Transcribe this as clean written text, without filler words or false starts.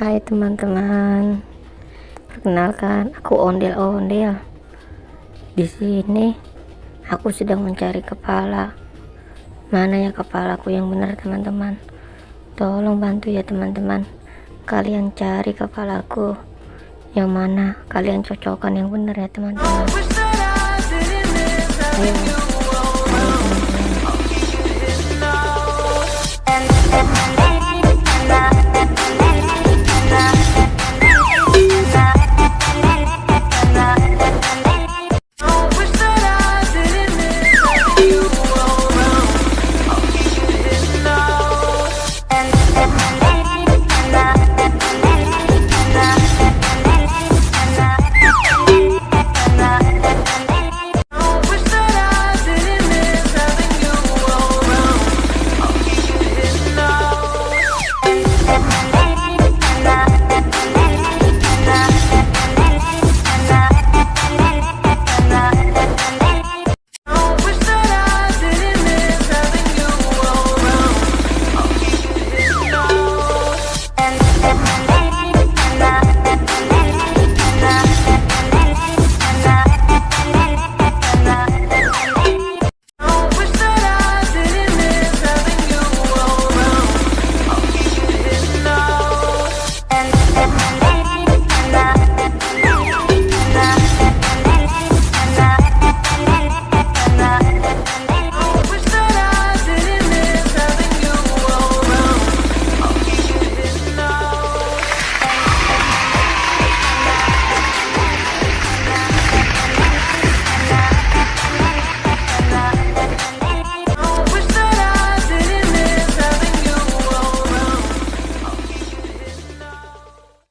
Hai teman-teman, perkenalkan aku Ondel-Ondel. Di sini aku sedang mencari kepala. Mana ya kepalaku yang benar teman-teman? Tolong bantu ya teman-teman. Kalian cari kepalaku yang mana, kalian cocokkan yang benar ya teman-teman. Ayo, ayo teman-teman.